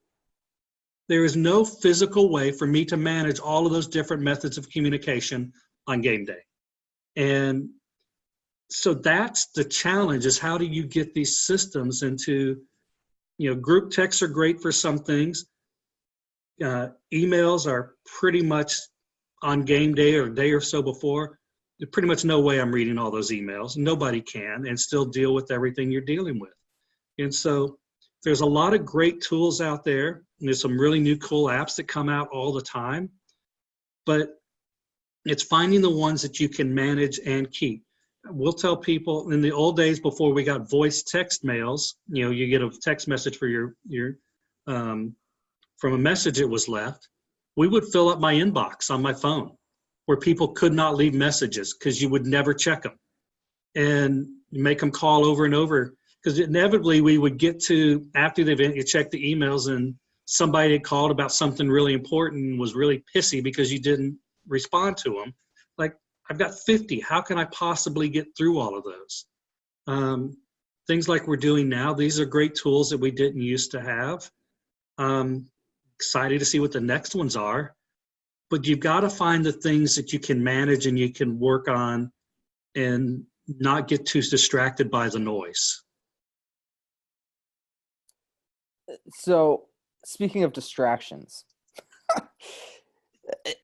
There is no physical way for me to manage all of those different methods of communication on game day. And so that's the challenge, is how do you get these systems into, group texts are great for some things. Emails are pretty much on game day or a day or so before. There's pretty much no way I'm reading all those emails. Nobody can, and still deal with everything you're dealing with. And so there's a lot of great tools out there. And there's some really new cool apps that come out all the time, but it's finding the ones that you can manage and keep. We'll tell people in the old days before we got voice text mails, you get a text message for your from a message that was left. We would fill up my inbox on my phone where people could not leave messages because you would never check them, and make them call over and over, because inevitably we would get to after the event, you check the emails and somebody had called about something really important and was really pissy because you didn't respond to them. Like, I've got 50. How can I possibly get through all of those? Things like we're doing now, these are great tools that we didn't used to have. Excited to see what the next ones are. But you've got to find the things that you can manage and you can work on and not get too distracted by the noise. So, speaking of distractions,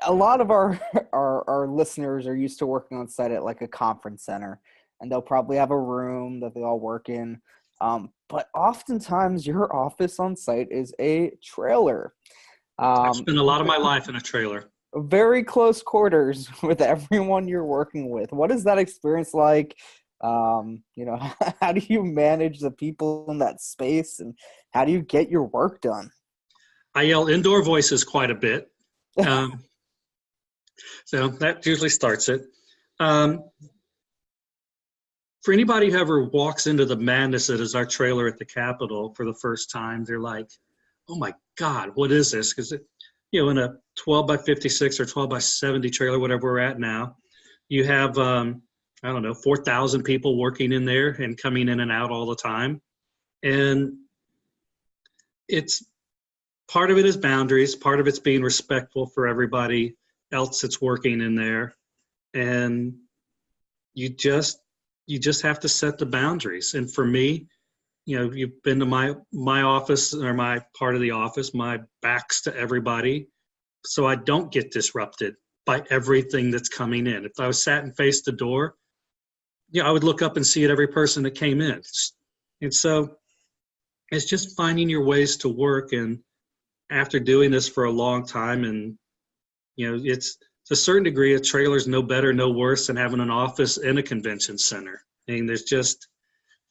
a lot of our listeners are used to working on site at like a conference center, and they'll probably have a room that they all work in. But oftentimes your office on site is a trailer. I've spent a lot of my life in a trailer. Very close quarters with everyone you're working with. What is that experience like? How do you manage the people in that space, and how do you get your work done? I yell indoor voices quite a bit. So that usually starts it. For anybody who ever walks into the madness that is our trailer at the Capitol for the first time, they're like, oh my God, what is this? Because, in a 12 by 56 or 12 by 70 trailer, whatever we're at now, you have, 4,000 people working in there and coming in and out all the time. And it's part of it is boundaries. Part of it's being respectful for everybody else that's working in there. And you just have to set the boundaries. And for me, you've been to my office or my part of the office, my back's to everybody. So I don't get disrupted by everything that's coming in. If I was sat and faced the door, I would look up and see at every person that came in. And so it's just finding your ways to work. And after doing this for a long time, and, it's to a certain degree, a trailer's no better, no worse than having an office in a convention center. I mean,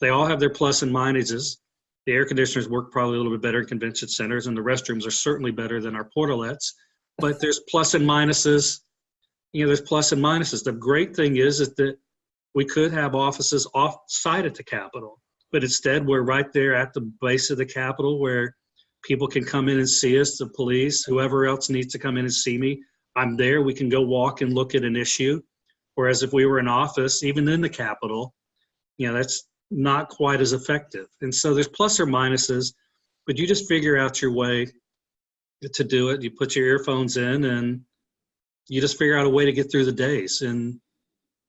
they all have their plus and minuses. The air conditioners work probably a little bit better in convention centers, and the restrooms are certainly better than our portalettes. But there's plus and minuses. There's plus and minuses. The great thing is that we could have offices off-site at the Capitol, but instead we're right there at the base of the Capitol where people can come in and see us, the police, whoever else needs to come in and see me. I'm there. We can go walk and look at an issue. Whereas if we were in office, even in the Capitol, that's not quite as effective. And so there's plus or minuses, but you just figure out your way to do it. You put your earphones in and you just figure out a way to get through the days. And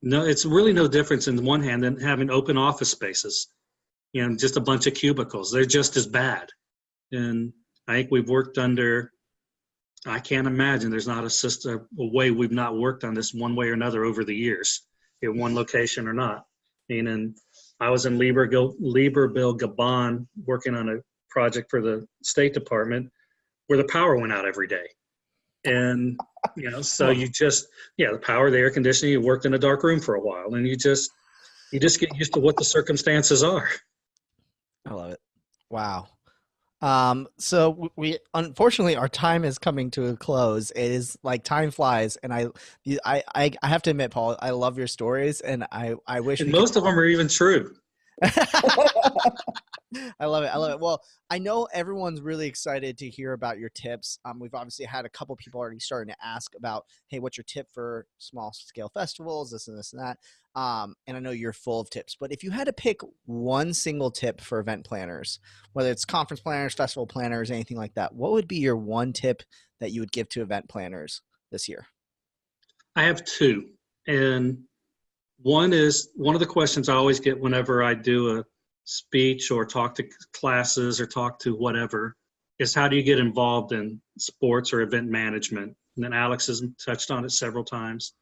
no, it's really no difference in one hand than having open office spaces, just a bunch of cubicles. They're just as bad. And I think we've worked under, I can't imagine there's not a way we've not worked on this one way or another over the years, in one location or not. And I was in Libreville, Gabon, working on a project for the State Department where the power went out every day. And, so the power, the air conditioning, you worked in a dark room for a while, and you just get used to what the circumstances are. I love it. Wow. So we unfortunately our time is coming to a close. It is like time flies, and I have to admit, Paul, I love your stories, and I wish most of them are even true. I love it. Well, I know everyone's really excited to hear about your tips. We've obviously had a couple people already starting to ask about, hey, what's your tip for small scale festivals, this and this and that. And I know you're full of tips, but if you had to pick one single tip for event planners, whether it's conference planners, festival planners, anything like that, what would be your one tip that you would give to event planners this year? I have two. And one of the questions I always get whenever I do a speech or talk to classes or talk to whatever is, how do you get involved in sports or event management? And then Alex has touched on it several times.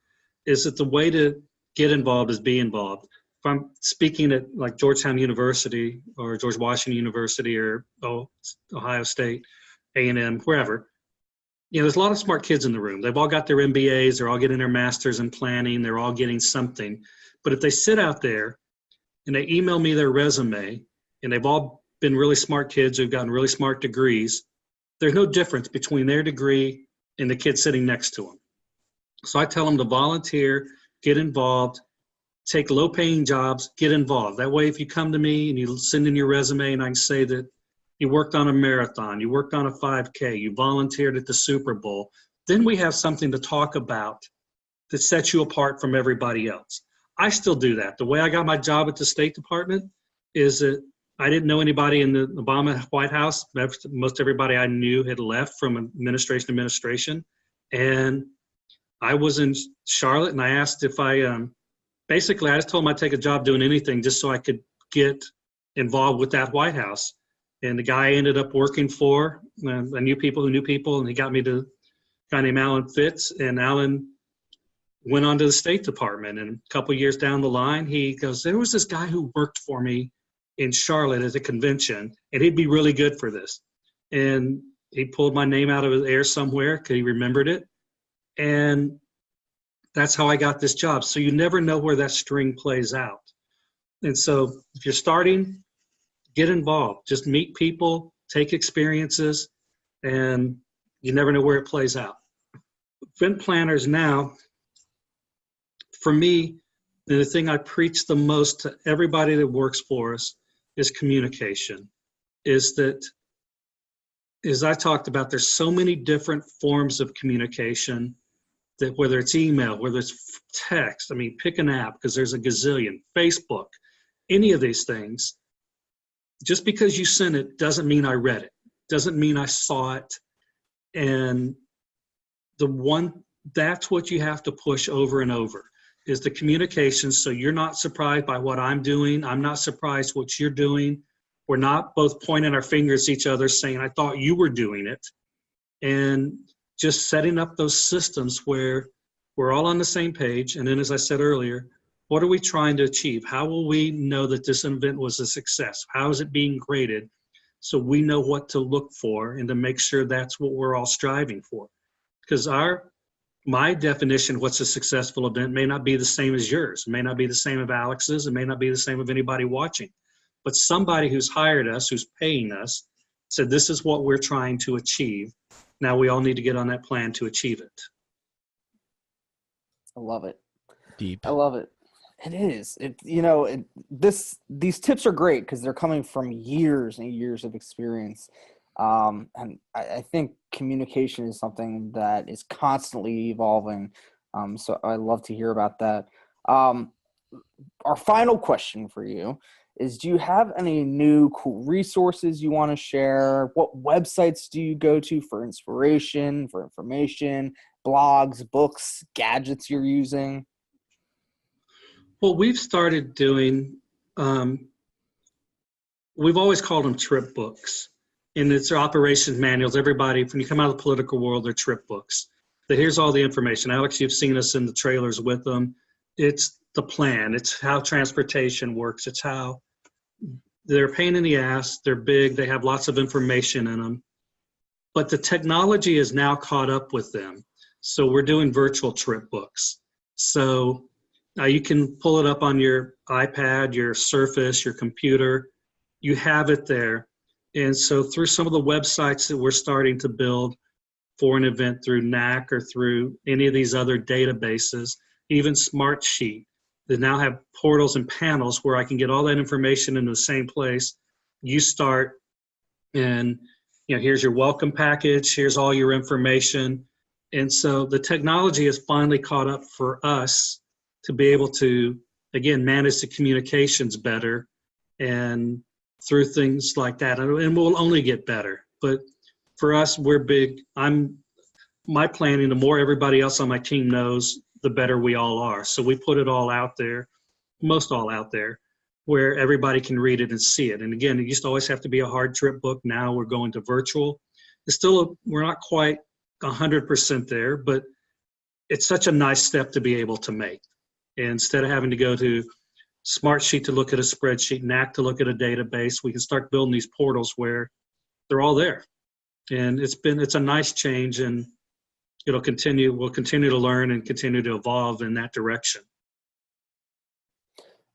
Is that the way to get involved is be involved. if I'm speaking at like Georgetown University or George Washington University or Ohio State, A&M, wherever, there's a lot of smart kids in the room. They've all got their MBAs. They're all getting their masters in planning. They're all getting something. But if they sit out there and they email me their resume, and they've all been really smart kids who've gotten really smart degrees, there's no difference between their degree and the kid sitting next to them. So I tell them to volunteer, get involved, take low-paying jobs, get involved. That way, if you come to me and you send in your resume and I can say that you worked on a marathon, you worked on a 5K, you volunteered at the Super Bowl, then we have something to talk about that sets you apart from everybody else. I still do that. The way I got my job at the State Department is that I didn't know anybody in the Obama White House. Most everybody I knew had left from administration to administration. And I was in Charlotte, and I asked if basically I just told them I'd take a job doing anything just so I could get involved with that White House. And the guy I ended up working for, I knew people who knew people, and he got me to a guy named Alan Fitz. And Alan went on to the State Department. And a couple of years down the line, he goes, there was this guy who worked for me in Charlotte at a convention, and he'd be really good for this. And he pulled my name out of the air somewhere because he remembered it. And that's how I got this job. So you never know where that string plays out. And so if you're starting, get involved. Just meet people, take experiences, and you never know where it plays out. Event planners now, for me, the thing I preach the most to everybody that works for us is communication. Is that, as I talked about, there's so many different forms of communication, that whether it's email, whether it's text, pick an app because there's a gazillion, Facebook, any of these things. Just because you sent it doesn't mean I read it, doesn't mean I saw it. And that's what you have to push over and over, is the communication. So you're not surprised by what I'm doing. I'm not surprised what you're doing. We're not both pointing our fingers at each other saying, I thought you were doing it. And just setting up those systems where we're all on the same page. And then, as I said earlier, what are we trying to achieve? How will we know that this event was a success? How is it being graded? So we know what to look for and to make sure that's what we're all striving for. Because my definition of what's a successful event may not be the same as yours. It may not be the same of Alex's. It may not be the same of anybody watching. But somebody who's hired us, who's paying us, said this is what we're trying to achieve. Now we all need to get on that plan to achieve it. I love it. Deep. I love it. It is. These tips are great because they're coming from years and years of experience. And I think communication is something that is constantly evolving. So I love to hear about that. Our final question for you is, do you have any new cool resources you want to share? What websites do you go to for inspiration, for information, blogs, books, gadgets you're using? Well, we've started doing, we've always called them trip books. And it's their operations manuals. Everybody, when you come out of the political world, they're trip books. But here's all the information. Alex, you've seen us in the trailers with them. It's the plan. It's how transportation works. It's how they're a pain in the ass. They're big. They have lots of information in them. But the technology is now caught up with them. So we're doing virtual trip books. So you can pull it up on your iPad, your Surface, your computer. You have it there. And so through some of the websites that we're starting to build for an event through NAC or through any of these other databases, even Smartsheet, that now have portals and panels where I can get all that information in the same place. You start and, here's your welcome package, here's all your information. And so the technology has finally caught up for us to be able to, again, manage the communications better and through things like that. And we'll only get better. But for us, we're big. My planning, the more everybody else on my team knows, the better we all are. So we put it all out there, most all out there, where everybody can read it and see it. And again, it used to always have to be a hard trip book. Now we're going to virtual. It's still, we're not quite 100% there, but it's such a nice step to be able to make. And instead of having to go to Smartsheet to look at a spreadsheet, Knack to look at a database. We can start building these portals where they're all there. And it's a nice change, and we'll continue to learn and continue to evolve in that direction.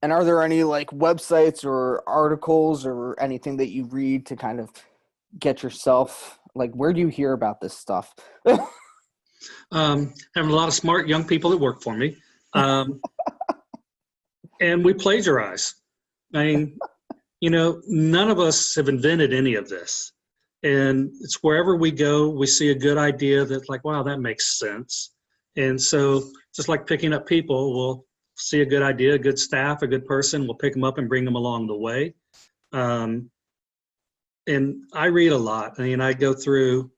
And are there any like websites or articles or anything that you read to kind of get yourself, like, where do you hear about this stuff? Having a lot of smart young people that work for me. And we plagiarize. I mean, none of us have invented any of this. And it's wherever we go, we see a good idea that's like, wow, that makes sense. And so just like picking up people, we'll see a good idea, a good staff, a good person, we'll pick them up and bring them along the way. And I read a lot. I mean, I go through,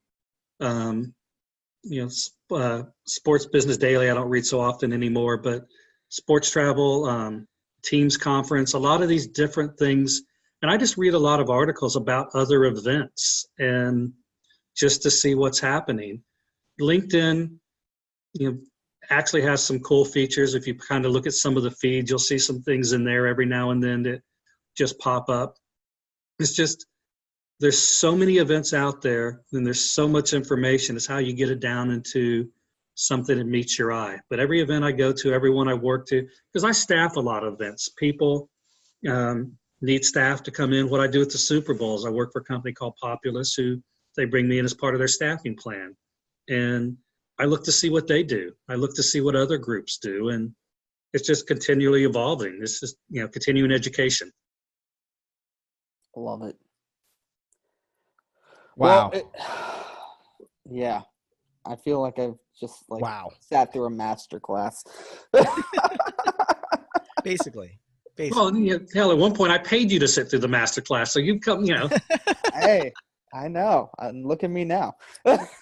Sports Business Daily. I don't read so often anymore, but Sports Travel, Teams Conference, a lot of these different things. And I just read a lot of articles about other events and just to see what's happening. LinkedIn, actually has some cool features. If you kind of look at some of the feeds, you'll see some things in there every now and then that just pop up. It's just, there's so many events out there and there's so much information. It's how you get it down into something that meets your eye. But every event I go to, everyone I work to, because I staff a lot of events. People need staff to come in. What I do at the Super Bowls, I work for a company called Populous, who they bring me in as part of their staffing plan. And I look to see what they do. I look to see what other groups do. And it's just continually evolving. It's just, continuing education. Love it. Wow. Well, yeah. I feel like I've just sat through a master class. Basically. Well, hell, at one point I paid you to sit through the master class. So you come, Hey, I know. Look at me now.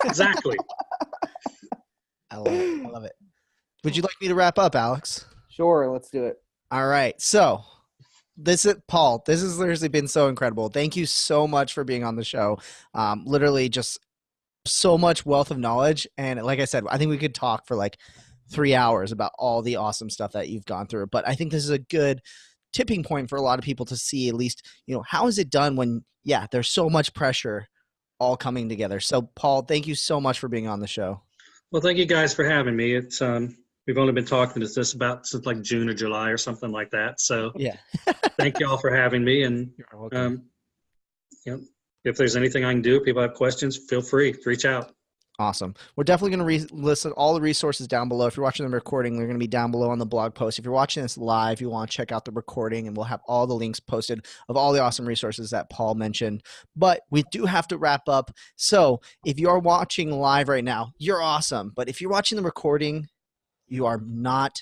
Exactly. I love it. Would you like me to wrap up, Alex? Sure, let's do it. All right. So Paul, this has literally been so incredible. Thank you so much for being on the show. Literally just so much wealth of knowledge. And like I said, I think we could talk for like 3 hours about all the awesome stuff that you've gone through. But I think this is a good tipping point for a lot of people to see at least, how is it done when, there's so much pressure all coming together. So Paul, thank you so much for being on the show. Well, thank you guys for having me. It's we've only been talking to this since like June or July or something like that. So yeah, thank you all for having me. And you're welcome. If there's anything I can do, if people have questions, feel free to reach out. Awesome. We're definitely going to list all the resources down below. If you're watching the recording, they're going to be down below on the blog post. If you're watching this live, you want to check out the recording, and we'll have all the links posted of all the awesome resources that Paul mentioned. But we do have to wrap up. So if you're watching live right now, you're awesome. But if you're watching the recording, you are not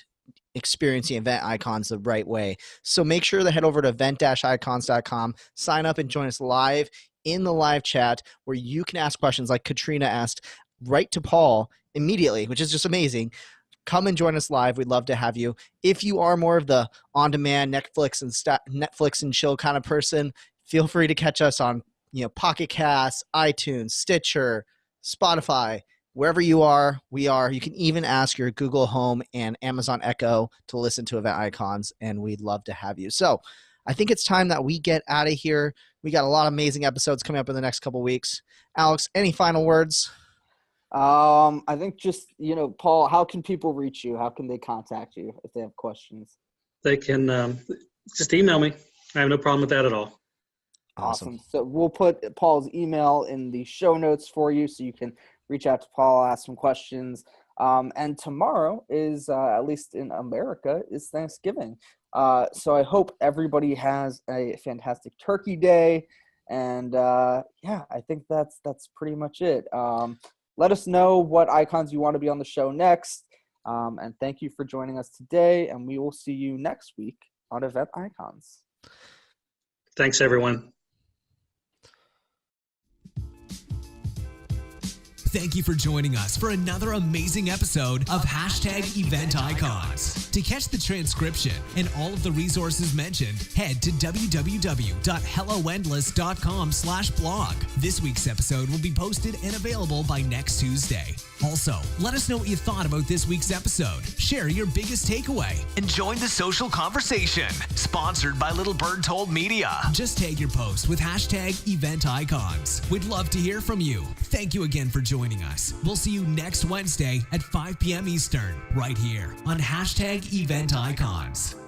experiencing Event Icons the right way. So make sure to head over to event-icons.com, sign up and join us live in the live chat where you can ask questions like Katrina asked right to Paul immediately, which is just amazing. Come and join us live. We'd love to have you. If you are more of the on-demand Netflix and chill kind of person, feel free to catch us on Pocket Casts, iTunes, Stitcher, Spotify, wherever you are, we are. You can even ask your Google Home and Amazon Echo to listen to Event Icons, and we'd love to have you. So I think it's time that we get out of here. We got a lot of amazing episodes coming up in the next couple weeks. Alex, any final words? I think just, Paul, how can people reach you? How can they contact you if they have questions? They can just email me. I have no problem with that at all. Awesome. So we'll put Paul's email in the show notes for you so you can reach out to Paul, ask some questions. And tomorrow is, at least in America, is Thanksgiving. So I hope everybody has a fantastic turkey day. And I think that's pretty much it. Let us know what icons you want to be on the show next. And thank you for joining us today. And we will see you next week on Event Icons. Thanks, everyone. Thank you for joining us for another amazing episode of #EventIcons. To catch the transcription and all of the resources mentioned, head to www.helloendless.com/blog. This week's episode will be posted and available by next Tuesday. Also, let us know what you thought about this week's episode. Share your biggest takeaway and join the social conversation. Sponsored by Little Bird Told Media. Just tag your post with #EventIcons. We'd love to hear from you. Thank you again for joining us. We'll see you next Wednesday at 5 p.m. Eastern, right here on #EventIcons.